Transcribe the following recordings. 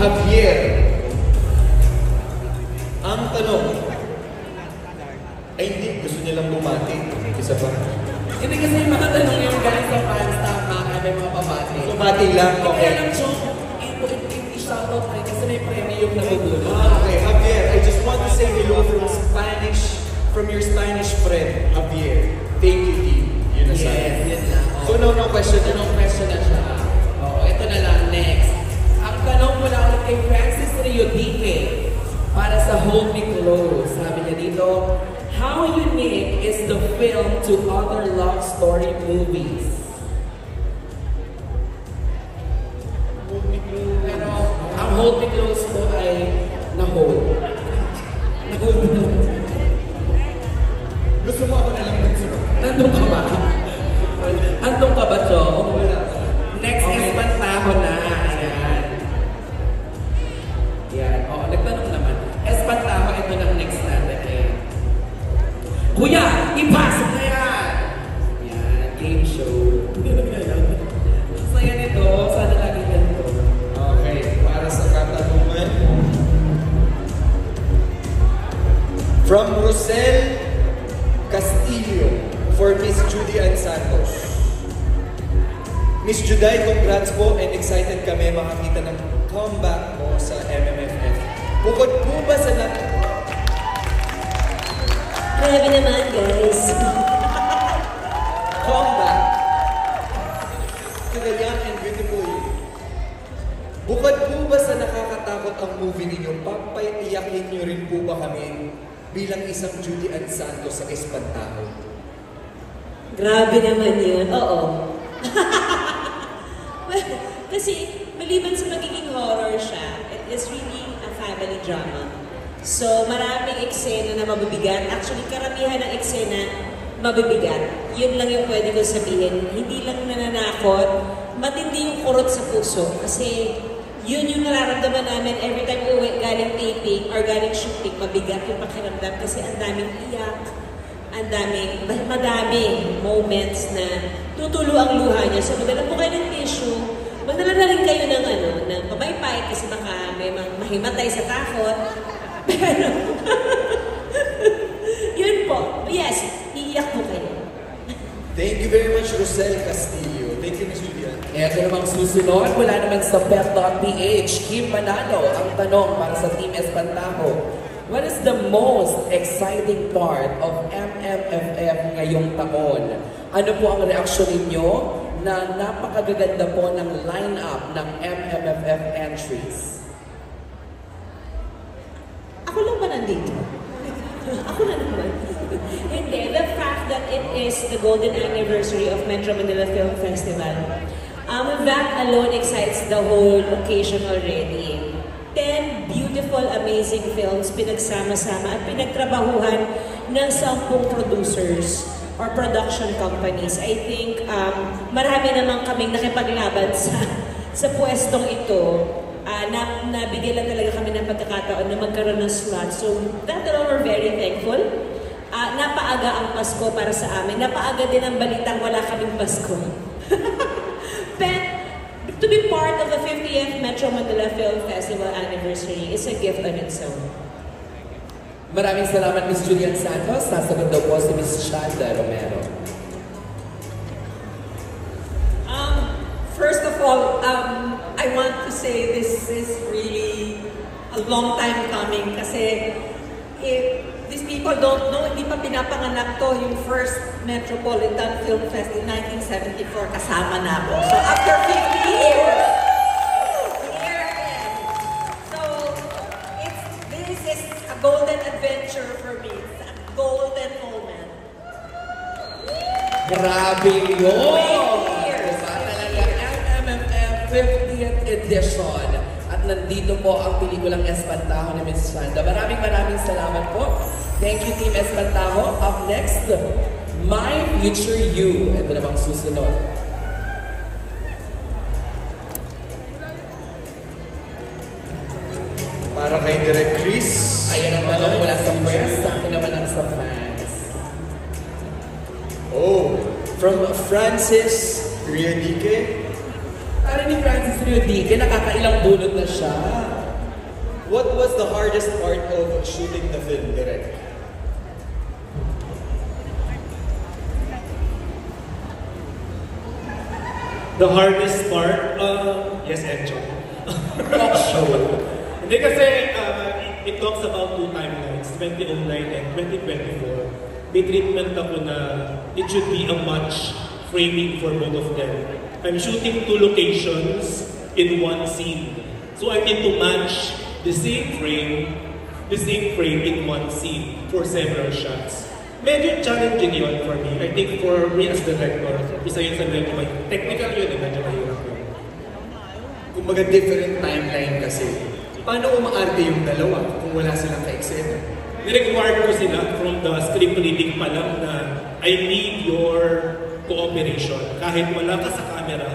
Javier. Ang tanong, ay hindi, gusto nilang bumati. Isa ba? Hindi kasi yung mga tanong yung guys sa fans tama, may mga pabati. Bumati lang, Kaya okay. lang siya, i-shoutout na kasi may premyo yung nabubulong. Okay, Javier, I just want to say hello from your Spanish friend, Javier. Thank you, team. Yun na sa Yes, yun lang. So, no question. No question na siya. Oo, ito na lang, next. Ang tanong mula ulit kay Francis Riodique para sa Hold Me Close. Sabi niya dito, how unique is the film to other love story movies? Hold me close. Pero ang Hold Me Close po ay na-hold. Na-hold mo. Gusto mo ako na lang nagsunod. Nandun ka ba? Andun ka ba, Jo? Next Okay. is Espantaho na. Ayan. Yan. Oo, nagtanong naman. Espantaho, ito na ang next natin eh. Kuya, ipasok na yan! Yan, game show. Saya nito, sana lagi ganito. Okay, para sa katanungan. From Rosel Castillo for Miss Judy Ann Santos. Miss Juday, congrats po and excited kami makakita ng comeback mo sa MMFF. Bukod po ba sa Grabe naman, guys. comeback to the young and beautiful you. Bukod po ba sa nakakatakot ang movie ninyo, papaiyakin nyo rin po ba kami bilang isang Judy Ann Santos sa Espantaho? Grabe naman yun. Oo. Well, kasi maliban sa magiging horror siya, it is really a family drama. So, maraming eksena na mabibigat. Actually, karamihan ng eksena mabibigat. Yun lang yung pwede ko sabihin. Hindi lang nananakot, matindi yung kurot sa puso. Kasi yun yung nararamdaman namin every time uwi galing taping or galing shooting, mabigat yung pakiramdam kasi ang daming iyak, ang madaming moments na tutulo ang luha niya. So, magdala po kayo ng tissue, magdala na rin kayo ng pabaypay kasi baka may mahimatay sa takot. Pero, yun po. Yes, iiyak po kayo. Thank you very much, Rosel Castillo. Thank you, Miss Julian. Ito namang susunod, mula naman sa pep.ph, Kim Manalo, ang tanong para sa Team Espantaho. What is the most exciting part of MMFF ngayong taon? Ano po ang reaksyon ninyo na napakagaganda po ng line-up ng MMFF entries? Ako lang ba nandito? Ako na naman. Hindi, the fact that it is the golden anniversary of Metro Manila Film Festival, that alone excites the whole occasion already. 10 beautiful, amazing films pinagsama-sama at pinagtrabahuhan ng 10 producers or production companies. I think marami naman kaming nakipaglaban sa pwestong ito. Nabigyan lang talaga kami ng pagkakataon na magkaroon ng slot. So, that alone, we're very thankful. Napaaga ang Pasko para sa amin. Napaaga din ang balitang wala kaming Pasko. But, to be part of the 50th Metro Manila Film Festival anniversary is a gift on its own. Maraming salamat, Ms. Julian Santos. Sasagot daw po si Ms. Shanda Romero. First of all, I want to say this is really a long time coming kasi if these people don't know, hindi pa pinapanganak to yung first Metropolitan Film Fest in 1974, kasama na ako. So after 50 years, here again. So this is a golden adventure for me. It's a golden moment. Grabe yun! 50 years. Diba talaga, MMFF 50th edition. At nandito po ang pelikulang Espantaho ni Ms. Shanda. Maraming salamat po. Thank you, Team Espantaho. Up next, My Future You. Ito namang susunod. Para kay Direk Chris. Ayan ang tanong mula sa press. Sa akin naman ang sa fans. Oh, from Francis Riadique. Para ni Francis Rodriguez, nakakailang bunot na siya. What was the hardest part of shooting the film, Direk? The hardest part, yes, Encho. Talk show. Hindi kasi it talks about two timelines, 2009 and 2024. May treatment ako na it should be a match framing for both of them. I'm shooting two locations in one scene. So I need to match the same frame in one scene for several shots. Medyo challenging yun for me. I think for me as director, isa yun sa medyo technical yun, medyo mahirap yun. Kumbaga different timeline kasi. Paano umaarte yung dalawa kung wala silang ka-eksena? Ni-require ko sila from the script reading pa lang na I need your cooperation. Kahit wala ka sa camera,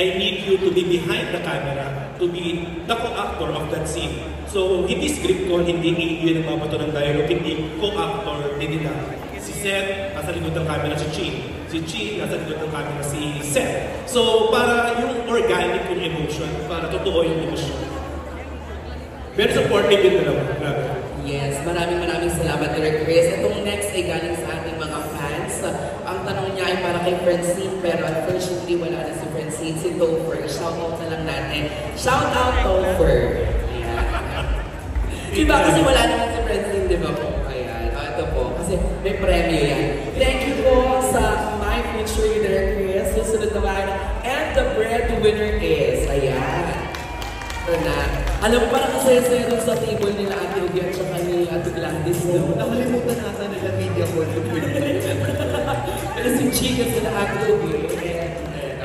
I need you to be behind the camera, to be the co-actor of that scene. So, hindi script ko, hindi yun ang mabato ng dialogue, hindi co-actor, hindi nila. Si Seth, nasa likod ng camera si Chin. Si Chin, nasa likod ng camera si Seth. So, para yung organic yung emotion, para totoo yung emotion. Very supportive din dalawa. Grabe. Yes, maraming salamat, Direk Chris. Itong next ay galing sa ating mga fans. Ang tanong niya ay para kay Francine, pero unfortunately wala na si Francine, si Topher. Shout out na lang natin. Shout out, Topher! Ayan. Diba kasi wala naman si Francine, di ba po? Ayan, ito po. Kasi may premyo yan. Thank you po sa My Future, Direk Chris. Susunod naman. And the breadwinner is, ayan. Ito na. Alam mo, parang kasaya-saya dun sa table nila Ate Ubi at saka ni Ate Gladys. No? Nakalimutan nata nila media call. Pero si Chika sila Ate Ubi.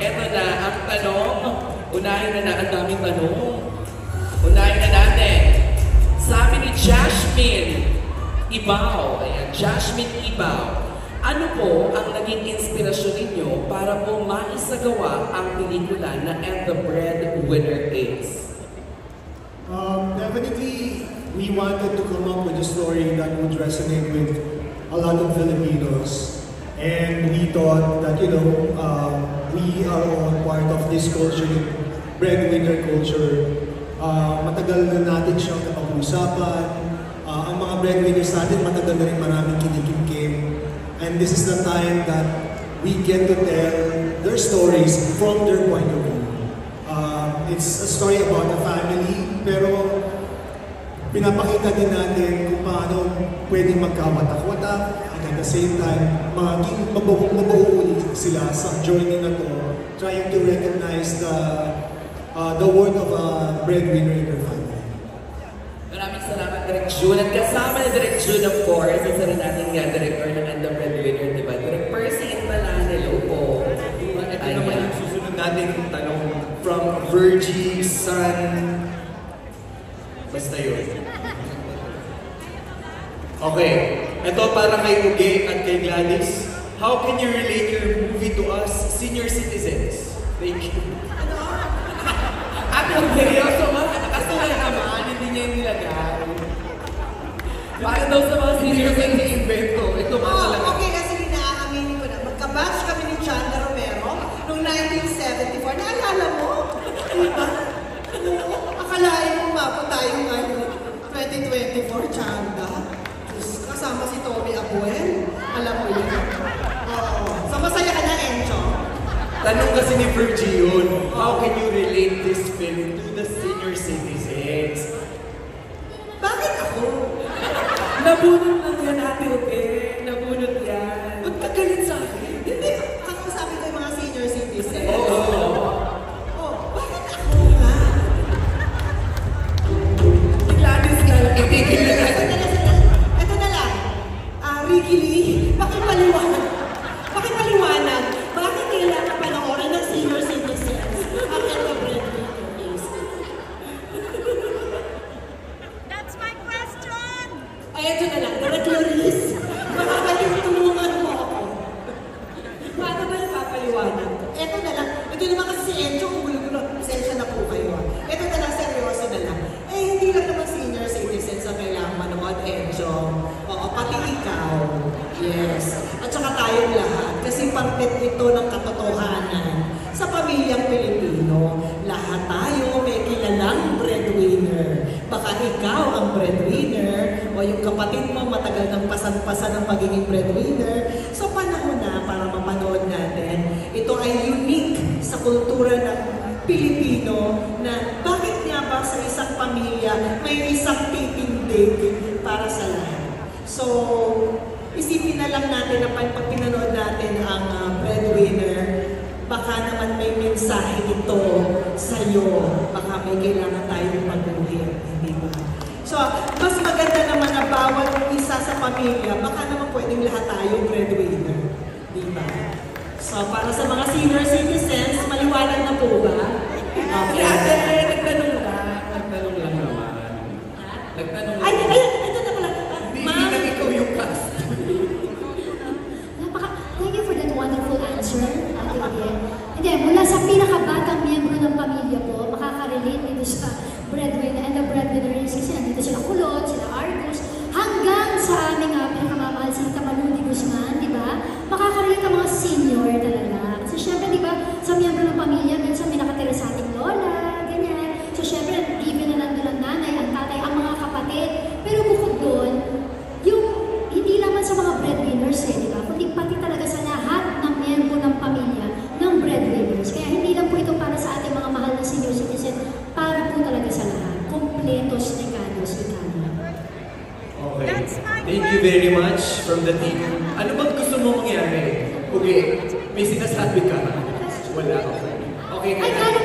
Eto na, ang tanong. Unahin na ang daming tanong. Unahin na natin. Sabi ni Jasmine Ibaw. Ayan, Jasmine Ibaw. Ano po ang naging inspirasyon ninyo para po maisagawa ang pelikula na And the Breadwinner Is? Definitely, we wanted to come up with a story that would resonate with a lot of Filipinos. And we thought that, we are all part of this culture, breadwinner culture. Matagal na natin siyang napag-usapan. Ang mga breadwinners natin, matagal na rin maraming kinikimkim. And this is the time that we get to tell their stories from their point of view. It's a story about a family, pero pinapakita din natin kung paano pwedeng magkawatak-watak at at the same time, maging mabuo sila sa journey na to, trying to recognize the worth of a breadwinner in their family. Maraming salamat, Direk June. At kasama ni Direk June, of course, isa rin natin nga director ng And the Breadwinner, di ba? Direk Percy Intalanelo po. Ito naman yung susunod natin tanong from Virgie San. Basta yun. Okay. Ito para kay Uge at kay Gladys. How can you relate your movie to us, senior citizens? Thank you. At ang seryoso mo, kasi naman, hindi niya yung nilagay. Para daw sa mga senior invento. Ito ba talaga? Okay, kasi inaaminin ko na. Magka-batch kami ni Chanda Romero noong 1974. Naalala mo? Diba? Oo, akalain mo mapa tayo ngayon. 2024, Chanda. Kasama si Tommy Abuel. Alam mo yun? Oo. So, masaya ka na, Encho? Tanong kasi ni Virgie yun, how can you relate this film to the senior citizens? Bakit ako? Nabunot lang yan, Ate Uge. Nabunot yan. Ba't ka galit sa akin? Hindi. Kakausapin ko yung mga senior citizens. Oo. Oh, bakit ako nga? Si Gladys nga lang, itigil na natin. Ito na lang. Ricky Lee, pakipaliwanag. Pakipaliwanag. Bakit kailangan panoorin ng senior citizens? Ang The Breadwinner Is? That's my question! Ay, ito na lang. Direk Clarice, makakatulungan mo ako. Paano ba napapaliwanag? Ito na lang. Ito naman kasi si Encho, gulo-gulo. Pasensya na po kayo. Ito na lang, seryoso na lang. Hindi lang naman senior citizens ang kailangan manood, Encho. Oo, pati ikaw. Yes. At saka tayong lahat. Kasi parte ito ng katotohanan. Sa pamilya pamilyang Pilipino, lahat tayo may kilalang breadwinner. Baka ikaw ang breadwinner o yung kapatid mo matagal ng pasan-pasan ng pagiging breadwinner. So panahon na para mapanood natin. Ito ay unique sa kultura ng Pilipino na bakit nga ba sa isang pamilya may isang titindig para sa lahat. So, isipin na lang natin na pag pinanood natin ang breadwinner, baka naman may mensahe ito sa iyo. Baka may kailangan tayong pag-uwi, hindi ba? So, mas maganda naman na bawat isa sa pamilya, baka naman pwedeng lahat tayong breadwinner, di ba? So, para sa mga senior citizens, maliwanag na po ba? Okay, ate, nagtanong lang naman. Nagtanong lang. Ay, ito na pala. Hindi lang ikaw yung cast. Thank you for that wonderful answer, Ate Odette. Hindi, mula sa pinakabatang miyembro ng pamilya ko, makaka-relate dito sa breadwinner and the breadwinners kasi nandito sila Kulot, sila Argus, hanggang sa aming pinakamamahal si Tita Ludi Guzman, di ba? Makaka-relate ang mga senior talaga. Kasi syempre, di ba, sa miyembro ng pamilya, minsan may nakatira sa ating lola, ganyan. So syempre, given na nandun ang nanay, ang tatay, ang mga kapatid. Pero bukod doon, yung hindi lamang sa mga breadwinners, di ba? Kundi pati talaga sa lahat ng miyembro ng pamilya ng breadwinners. Kaya hindi lang po ito para sa ating mga mahal na senior citizen, para po talaga sa lahat. Kompletos, regalos, ikano. Okay. Thank you very much from the team. Ano bang gusto mo mangyari? Okay, may sinasabi ka? Wala. Okay. Ay, kala